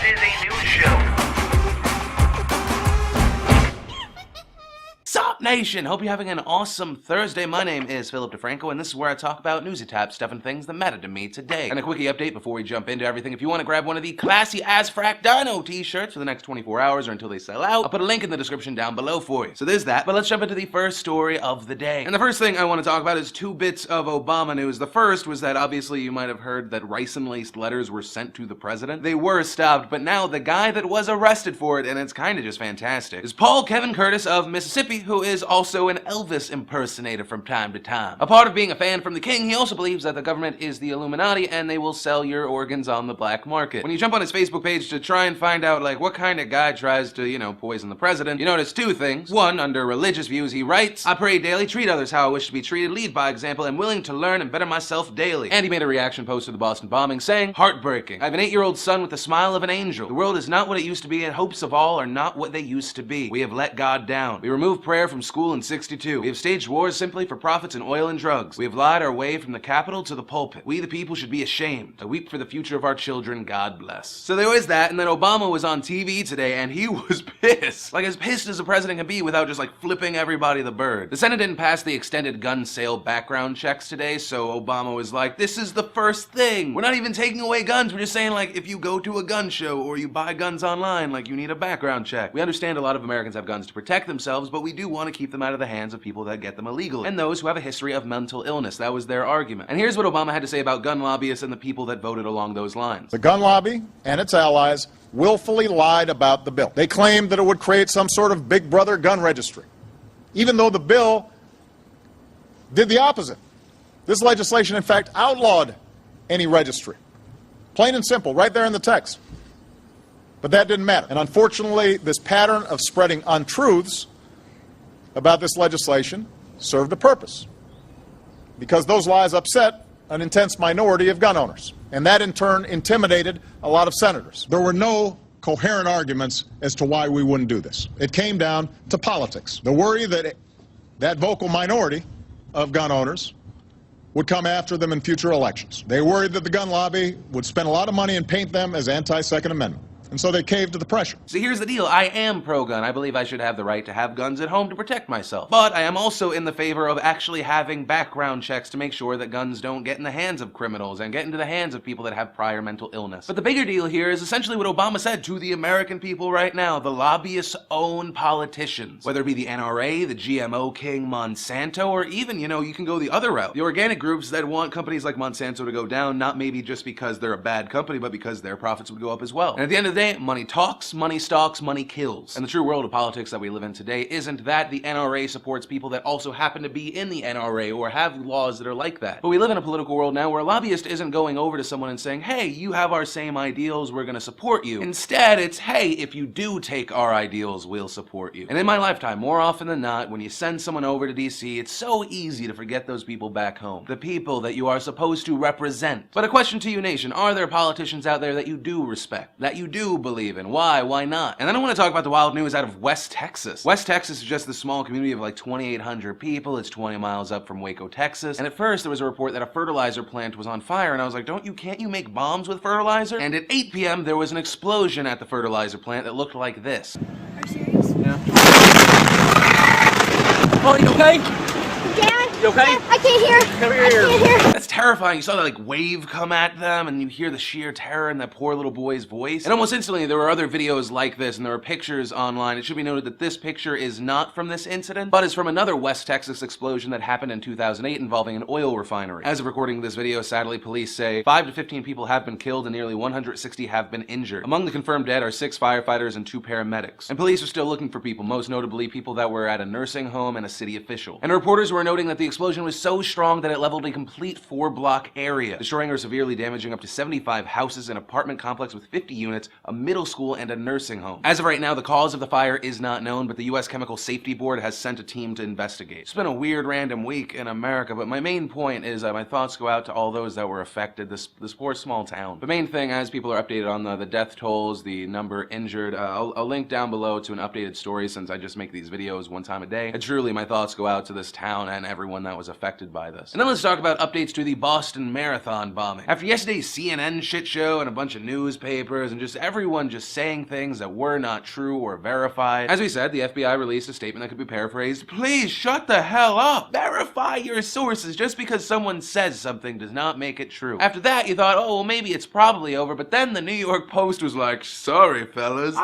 is a news show. Sup, Nation! Hope you're having an awesome Thursday. My name is Philip DeFranco, and this is where I talk about newsy tap stuff and things that matter to me today. And a quickie update before we jump into everything. If you want to grab one of the classy as frack dino t-shirts for the next 24 hours or until they sell out, I'll put a link in the description down below for you. So there's that, but let's jump into the first story of the day. And the first thing I want to talk about is two bits of Obama news. The first was that obviously you might have heard that ricin-laced letters were sent to the president. They were stopped, but now the guy that was arrested for it, and it's kind of just fantastic, is Paul Kevin Curtis of Mississippi, who is also an Elvis impersonator from time to time. A part of being a fan from the king, he also believes that the government is the Illuminati and they will sell your organs on the black market. When you jump on his Facebook page to try and find out like what kind of guy tries to, poison the president, you notice two things. One, under religious views, he writes, "I pray daily, treat others how I wish to be treated, lead by example, and willing to learn and better myself daily." And he made a reaction post to the Boston bombing saying, "Heartbreaking. I have an 8-year-old son with the smile of an angel. The world is not what it used to be and hopes of all are not what they used to be. We have let God down. We removed prayer from school in 62. We have staged wars simply for profits in oil and drugs. We have lied our way from the Capitol to the pulpit. We the people should be ashamed. I weep for the future of our children. God bless." So there was that, and then Obama was on TV today, and he was pissed. Like, as pissed as a president can be without just, flipping everybody the bird. The Senate didn't pass the extended gun sale background checks today, so Obama was like, this is the first thing. We're not even taking away guns. We're just saying, if you go to a gun show or you buy guns online, you need a background check. We understand a lot of Americans have guns to protect themselves, but we do want to keep them out of the hands of people that get them illegally, and those who have a history of mental illness. That was their argument. And here's what Obama had to say about gun lobbyists and the people that voted along those lines. The gun lobby and its allies willfully lied about the bill. They claimed that it would create some sort of big brother gun registry, even though the bill did the opposite. This legislation, in fact, outlawed any registry. Plain and simple, right there in the text. But that didn't matter. And unfortunately, this pattern of spreading untruths about this legislation served a purpose, because those lies upset an intense minority of gun owners, and that in turn intimidated a lot of senators. There were no coherent arguments as to why we wouldn't do this. It came down to politics. The worry that that vocal minority of gun owners would come after them in future elections. They worried that the gun lobby would spend a lot of money and paint them as anti-Second Amendment. And so they caved to the pressure. So here's the deal. I am pro-gun. I believe I should have the right to have guns at home to protect myself. But I am also in the favor of actually having background checks to make sure that guns don't get in the hands of criminals and get into the hands of people that have prior mental illness. But the bigger deal here is essentially what Obama said to the American people right now. The lobbyists own politicians. Whether it be the NRA, the GMO king Monsanto, or even, you can go the other route. The organic groups that want companies like Monsanto to go down, not maybe just because they're a bad company, but because their profits would go up as well. And at the end of the day, money talks, money stalks, money kills. And the true world of politics that we live in today isn't that the NRA supports people that also happen to be in the NRA or have laws that are like that. But we live in a political world now where a lobbyist isn't going over to someone and saying, hey, you have our same ideals, we're gonna support you. Instead, it's, hey, if you do take our ideals, we'll support you. And in my lifetime, more often than not, when you send someone over to DC, it's so easy to forget those people back home. The people that you are supposed to represent. But a question to you, nation, are there politicians out there that you do respect, that you do believe in? Why not? And then I want to talk about the wild news out of West Texas. West Texas is just this small community of 2,800 people. It's 20 miles up from Waco, Texas. And at first there was a report that a fertilizer plant was on fire, and I was like, can't you make bombs with fertilizer? And at 8 p.m. there was an explosion at the fertilizer plant that looked like this. Are you serious? Yeah. Oh, you okay? Dad? You okay? Dad, I can't hear. Come here. I can't hear. That's terrifying. You saw that wave come at them, and you hear the sheer terror in that poor little boy's voice. And almost instantly, there were other videos like this, and there were pictures online. It should be noted that this picture is not from this incident, but is from another West Texas explosion that happened in 2008 involving an oil refinery. As of recording this video, sadly, police say 5 to 15 people have been killed and nearly 160 have been injured. Among the confirmed dead are 6 firefighters and 2 paramedics. And police are still looking for people, most notably people that were at a nursing home and a city official. And reporters were noting that the explosion was so strong that it leveled a complete 4-block area, destroying or severely damaging up to 75 houses, an apartment complex with 50 units, a middle school, and a nursing home. As of right now, the cause of the fire is not known, but the U.S. Chemical Safety Board has sent a team to investigate. It's been a weird random week in America, but my main point is my thoughts go out to all those that were affected, this poor small town. The main thing, as people are updated on the death tolls, the number injured, I'll link down below to an updated story since I just make these videos one time a day. And truly, my thoughts go out to this town and everyone that was affected by this. And then let's talk about updates to the Boston Marathon bombing. After yesterday's CNN shit show and a bunch of newspapers and just everyone just saying things that were not true or verified, as we said, the FBI released a statement that could be paraphrased: please shut the hell up. Verify your sources. Just because someone says something does not make it true. After that, you thought, oh, well, maybe it's probably over, but then the New York Post was like, sorry, fellas.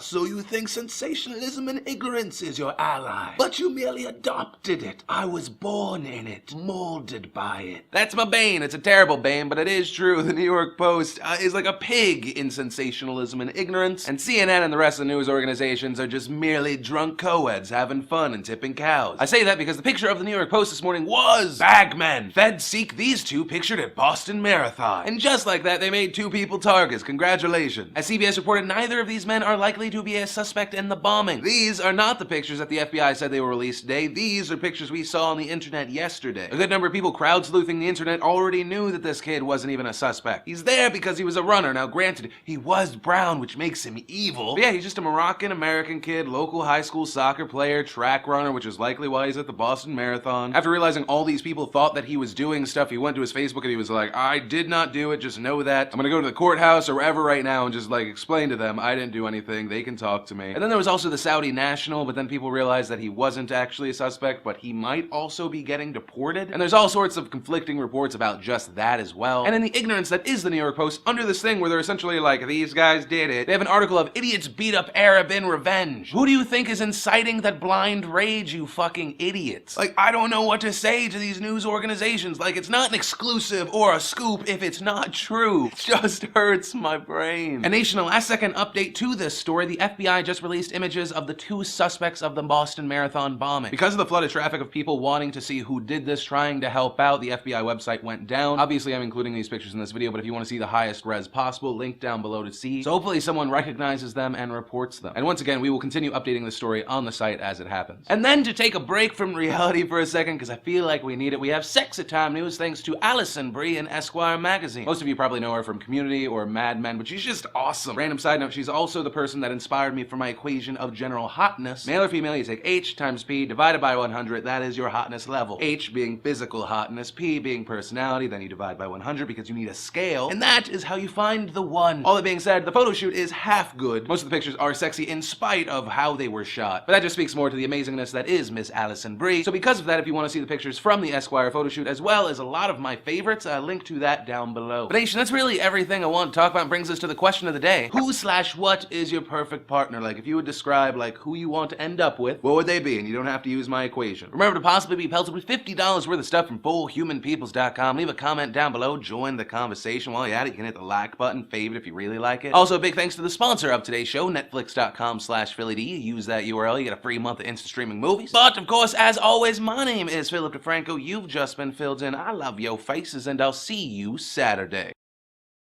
So you think sensationalism and ignorance is your ally, but you merely adopted it. I was born in it, molded by it. That's my bane. It's a terrible bane, but it is true. The New York Post is like a pig in sensationalism and ignorance, and CNN and the rest of the news organizations are just merely drunk co-eds having fun and tipping cows. I say that because the picture of the New York Post this morning was bagmen. Feds seek these two pictured at Boston Marathon. And just like that, they made 2 people targets. Congratulations. As CBS reported, neither of these men are likely to be a suspect in the bombing. These are not the pictures that the FBI said they were released today. These are pictures we saw on the internet yesterday. A good number of people crowd sleuthing the internet already knew that this kid wasn't even a suspect. He's there because he was a runner. Now granted, he was brown, which makes him evil. But yeah, he's just a Moroccan-American kid, local high school soccer player, track runner, which is likely why he's at the Boston Marathon. After realizing all these people thought that he was doing stuff, he went to his Facebook and he was like, I did not do it, just know that. I'm gonna go to the courthouse or wherever right now and just like explain to them I didn't do anything, they can talk to me. And then there was also the Saudi national, but then people realized that he wasn't actually a suspect, but he might also be getting deported. And there's all sorts of conflicting reports about just that as well. And in the ignorance that is the New York Post, under this thing where they're essentially like, these guys did it, they have an article of idiots beat up Arab in revenge. Who do you think is inciting that blind rage, you fucking idiots? Like, I don't know what to say to these news organizations. Like, it's not an exclusive or a scoop if it's not true. It just hurts my brain. And Nation, a last second update to this story, the FBI just released images of the 2 suspects of the Boston Marathon bombing. Because of the flood of traffic of people wanting to see who did this, trying to help out, the FBI website went down. Obviously, I'm including these pictures in this video, but if you want to see the highest res possible, link down below to see. So hopefully someone recognizes them and reports them. And once again, we will continue updating the story on the site as it happens. And then to take a break from reality for a second, because I feel like we need it, we have Sexy Time news thanks to Allison Brie in Esquire magazine. Most of you probably know her from Community or Mad Men, but she's just awesome. Random side note, she's also the person that inspired me for my equation of general hotness. Male or female, you take H times P divided by 100, that is your hotness level. H being physical hotness, P being personality, then you divide by 100 because you need a scale, and that is how you find the one. All that being said, the photo shoot is half good. Most of the pictures are sexy in spite of how they were shot, but that just speaks more to the amazingness that is Miss Allison Brie. So because of that, if you want to see the pictures from the Esquire photo shoot as well as a lot of my favorites, I'll link to that down below. But Nation, that's really everything I want to talk about and brings us to the question of the day. Who/what is your perfect partner? Like, if you would describe like who you want to end up with, what would they be? And you don't have to use my equation. Remember to possibly be pelted with $50 worth of stuff from FullHumanPeoples.com. Leave a comment down below, join the conversation. While you're at it, you can hit the like button, favorite if you really like it. Also, big thanks to the sponsor of today's show, Netflix.com/PhillyD. You use that URL, you get a free month of instant streaming movies. But of course, as always, my name is Philip DeFranco. You've just been filled in. I love your faces, and I'll see you Saturday.